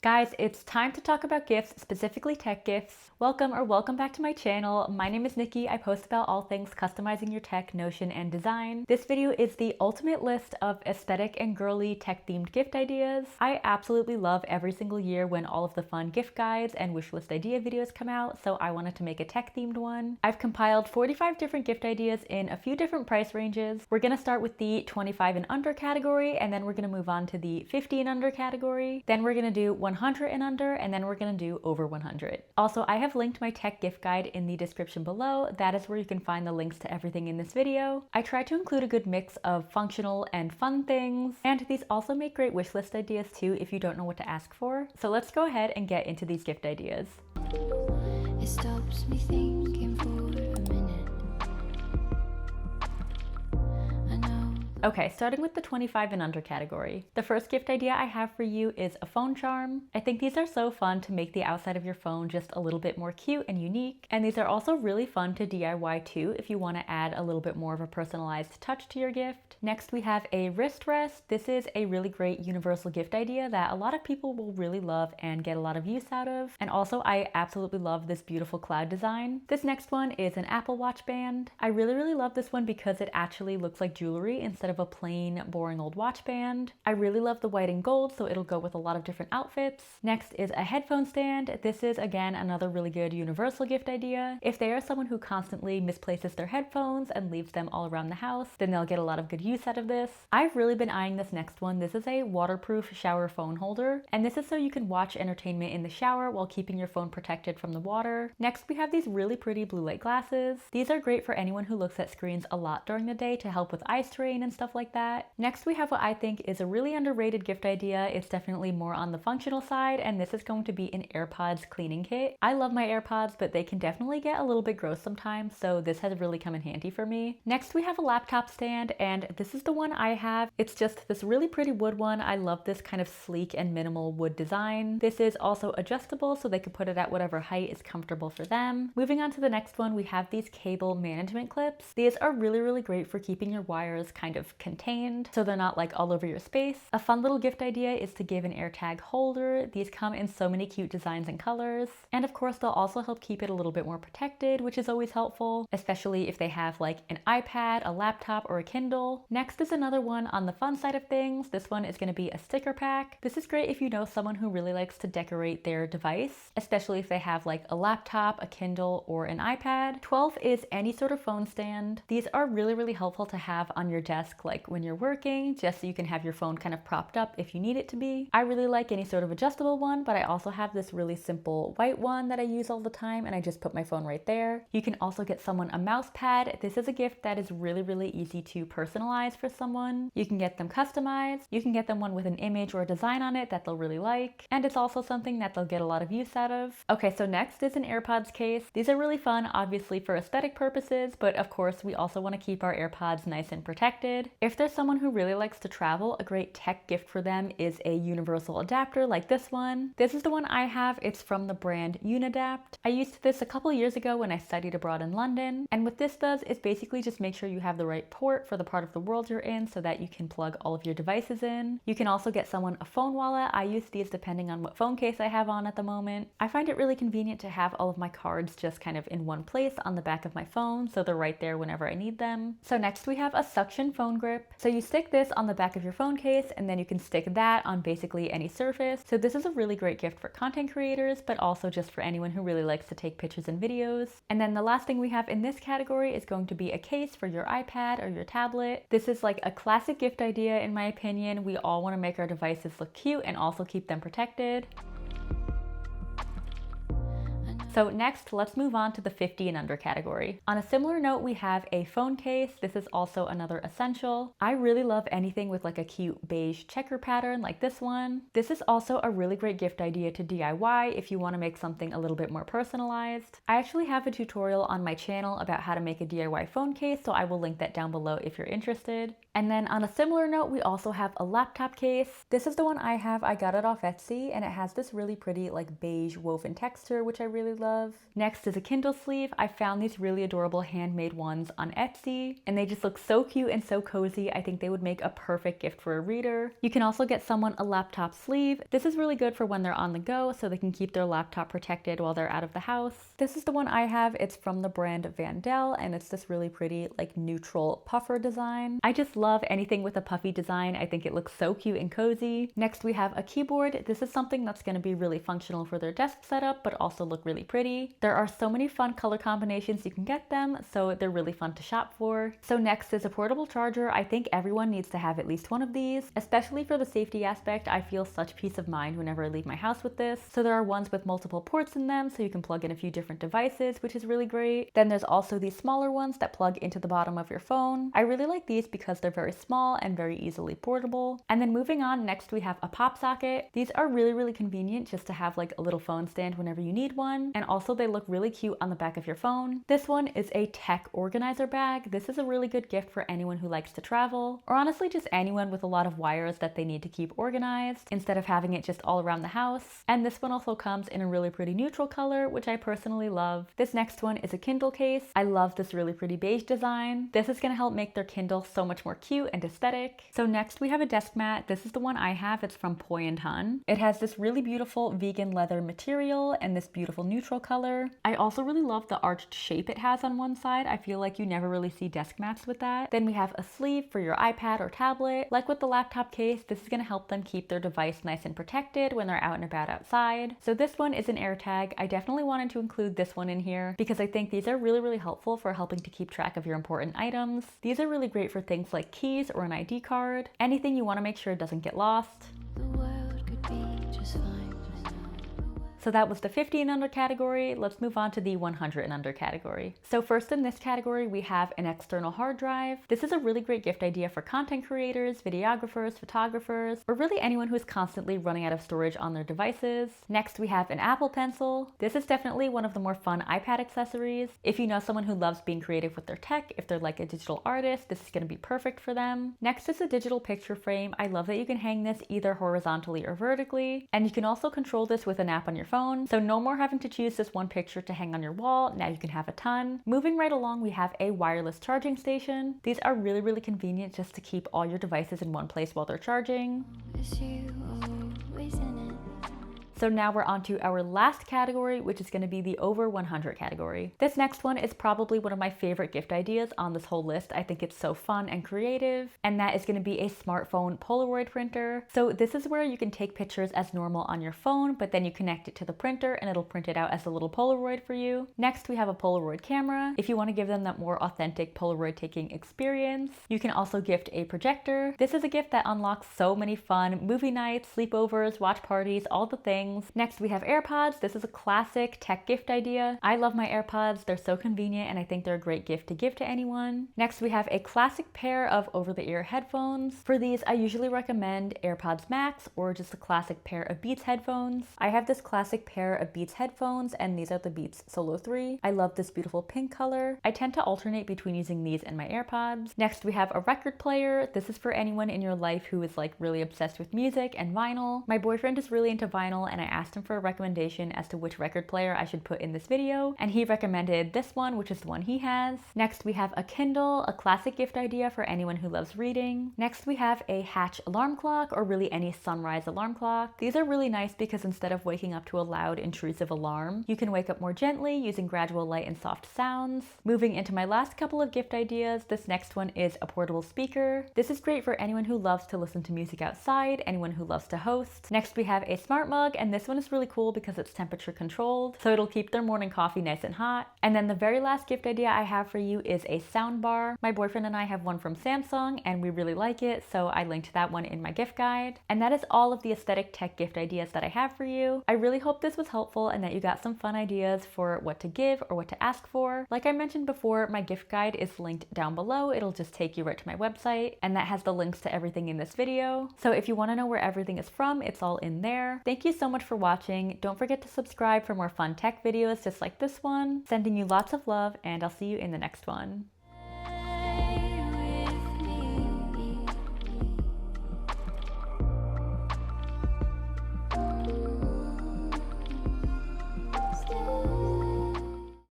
Guys, it's time to talk about gifts, specifically tech gifts. Welcome back to my channel. My name is Nikki. I post about all things customizing your tech, Notion, and design. This video is the ultimate list of aesthetic and girly tech-themed gift ideas. I absolutely love every single year when all of the fun gift guides and wishlist idea videos come out, so I wanted to make a tech-themed one. I've compiled 45 different gift ideas in a few different price ranges. We're gonna start with the 25 and under category, and then we're gonna move on to the 50 and under category. Then we're gonna do 100 and under, and then we're gonna do over 100. Also, I have linked my tech gift guide in the description below. That is where you can find the links to everything in this video. I try to include a good mix of functional and fun things, and these also make great wish list ideas too if you don't know what to ask for. So let's go ahead and get into these gift ideas. It stops me thinking for a minute. I know. Okay, starting with the 25 and under category. The first gift idea I have for you is a phone charm. I think these are so fun to make the outside of your phone just a little bit more cute and unique. And these are also really fun to DIY too if you want to add a little bit more of a personalized touch to your gift. Next, we have a wrist rest. This is a really great universal gift idea that a lot of people will really love and get a lot of use out of. And also, I absolutely love this beautiful cloud design. This next one is an Apple Watch band. I really love this one because it actually looks like jewelry instead of a plain, boring old watch band. I really love the white and gold, so it'll go with a lot of different outfits. Next is a headphone stand. This is, again, another really good universal gift idea. If they are someone who constantly misplaces their headphones and leaves them all around the house, then they'll get a lot of good use out of this. I've really been eyeing this next one. This is a waterproof shower phone holder, and this is so you can watch entertainment in the shower while keeping your phone protected from the water. Next, we have these really pretty blue light glasses. These are great for anyone who looks at screens a lot during the day to help with eye strain and stuff like that. Next, we have what I think is a really underrated gift idea. It's definitely more on the functional side, and this is going to be an AirPods cleaning kit. I love my AirPods, but they can definitely get a little bit gross sometimes, so this has really come in handy for me. Next, we have a laptop stand, and this is the one I have. It's just this really pretty wood one. I love this kind of sleek and minimal wood design. This is also adjustable, so they can put it at whatever height is comfortable for them. Moving on to the next one, we have these cable management clips. These are really great for keeping your wires kind of contained, so they're not like all over your space. A fun little gift idea is to give an AirTag holder. These come in so many cute designs and colors. And of course, they'll also help keep it a little bit more protected, which is always helpful, especially if they have like an iPad, a laptop, or a Kindle. Next is another one on the fun side of things. This one is going to be a sticker pack. This is great if you know someone who really likes to decorate their device, especially if they have like a laptop, a Kindle, or an iPad. 12 is any sort of phone stand. These are really helpful to have on your desk like when you're working, just so you can have your phone kind of propped up if you need it to be. I really like any sort of adjustable one, but I also have this really simple white one that I use all the time, and I just put my phone right there. You can also get someone a mouse pad. This is a gift that is really easy to personalize for someone. You can get them customized. You can get them one with an image or a design on it that they'll really like, and it's also something that they'll get a lot of use out of. Okay, so next is an AirPods case. These are really fun, obviously for aesthetic purposes, but of course we also want to keep our AirPods nice and protected. If there's someone who really likes to travel, a great tech gift for them is a universal adapter like this one. This is the one I have. It's from the brand Unidapt. I used this a couple years ago when I studied abroad in London, and what this does is basically just make sure you have the right port for the part of the world you're in so that you can plug all of your devices in. You can also get someone a phone wallet. I use these depending on what phone case I have on at the moment. I find it really convenient to have all of my cards just kind of in one place on the back of my phone, so they're right there whenever I need them. So next we have a suction phone grip. So you stick this on the back of your phone case, and then you can stick that on basically any surface. So this is a really great gift for content creators, but also just for anyone who really likes to take pictures and videos. And then the last thing we have in this category is going to be a case for your iPad or your tablet. This is like a classic gift idea in my opinion. We all want to make our devices look cute and also keep them protected. So next, let's move on to the 50 and under category. On a similar note, we have a phone case. This is also another essential. I really love anything with like a cute beige checker pattern like this one. This is also a really great gift idea to DIY if you want to make something a little bit more personalized. I actually have a tutorial on my channel about how to make a DIY phone case, so I will link that down below if you're interested. And then on a similar note, we also have a laptop case. This is the one I have. I got it off Etsy and it has this really pretty like beige woven texture, which I really love. Next is a Kindle sleeve. I found these really adorable handmade ones on Etsy and they just look so cute and so cozy. I think they would make a perfect gift for a reader. You can also get someone a laptop sleeve. This is really good for when they're on the go so they can keep their laptop protected while they're out of the house. This is the one I have. It's from the brand Vandel and it's this really pretty like neutral puffer design. I just love anything with a puffy design. I think it looks so cute and cozy. Next we have a keyboard. This is something that's going to be really functional for their desk setup but also look really pretty. There are so many fun color combinations you can get them, so they're really fun to shop for. So next is a portable charger. I think everyone needs to have at least one of these, especially for the safety aspect. I feel such peace of mind whenever I leave my house with this. So there are ones with multiple ports in them so you can plug in a few different devices, which is really great. Then there's also these smaller ones that plug into the bottom of your phone. I really like these because they're very small and very easily portable. And then moving on, next we have a pop socket. These are really convenient just to have like a little phone stand whenever you need one. And also they look really cute on the back of your phone. This one is a tech organizer bag. This is a really good gift for anyone who likes to travel, or honestly just anyone with a lot of wires that they need to keep organized instead of having it just all around the house. And this one also comes in a really pretty neutral color, which I personally love. This next one is a Kindle case. I love this really pretty beige design. This is going to help make their Kindle so much more cute and aesthetic. So next we have a desk mat. This is the one I have. It's from Poi & Hun. It has this really beautiful vegan leather material and this beautiful neutral color. I also really love the arched shape it has on one side. I feel like you never really see desk mats with that. Then we have a sleeve for your iPad or tablet. Like with the laptop case, this is going to help them keep their device nice and protected when they're out and about outside. So this one is an AirTag. I definitely wanted to include this one in here because I think these are really helpful for helping to keep track of your important items. These are really great for things like keys or an ID card, anything you want to make sure it doesn't get lost. The world could be just fine. So that was the 50 and under category. Let's move on to the 100 and under category. So first in this category, we have an external hard drive. This is a really great gift idea for content creators, videographers, photographers, or really anyone who's constantly running out of storage on their devices. Next, we have an Apple Pencil. This is definitely one of the more fun iPad accessories. If you know someone who loves being creative with their tech, if they're like a digital artist, this is going to be perfect for them. Next is a digital picture frame. I love that you can hang this either horizontally or vertically, and you can also control this with an app on your phone, so no more having to choose this one picture to hang on your wall. Now you can have a ton. Moving right along, we have a wireless charging station. These are really convenient just to keep all your devices in one place while they're charging. Is you always in it? So now we're on to our last category, which is going to be the over 100 category. This next one is probably one of my favorite gift ideas on this whole list. I think it's so fun and creative, and that is going to be a smartphone Polaroid printer. So this is where you can take pictures as normal on your phone, but then you connect it to the printer and it'll print it out as a little Polaroid for you. Next, we have a Polaroid camera. If you want to give them that more authentic Polaroid taking experience, you can also gift a projector. This is a gift that unlocks so many fun movie nights, sleepovers, watch parties, all the things. Next, we have AirPods. This is a classic tech gift idea. I love my AirPods. They're so convenient and I think they're a great gift to give to anyone. Next, we have a classic pair of over-the-ear headphones. For these, I usually recommend AirPods Max or just a classic pair of Beats headphones. I have this classic pair of Beats headphones and these are the Beats Solo 3. I love this beautiful pink color. I tend to alternate between using these and my AirPods. Next, we have a record player. This is for anyone in your life who is like really obsessed with music and vinyl. My boyfriend is really into vinyl and I asked him for a recommendation as to which record player I should put in this video, and he recommended this one, which is the one he has. Next, we have a Kindle, a classic gift idea for anyone who loves reading. Next, we have a Hatch alarm clock, or really any sunrise alarm clock. These are really nice because instead of waking up to a loud, intrusive alarm, you can wake up more gently using gradual light and soft sounds. Moving into my last couple of gift ideas, this next one is a portable speaker. This is great for anyone who loves to listen to music outside, anyone who loves to host. Next, we have a smart mug, and this one is really cool because it's temperature controlled, so it'll keep their morning coffee nice and hot. And then the very last gift idea I have for you is a sound bar. My boyfriend and I have one from Samsung and we really like it, so I linked that one in my gift guide. And that is all of the aesthetic tech gift ideas that I have for you. I really hope this was helpful and that you got some fun ideas for what to give or what to ask for. Like I mentioned before, my gift guide is linked down below. It'll just take you right to my website, and that has the links to everything in this video. So if you want to know where everything is from, it's all in there. Thank you so much for watching. Don't forget to subscribe for more fun tech videos just like this one. Sending you lots of love, and I'll see you in the next one.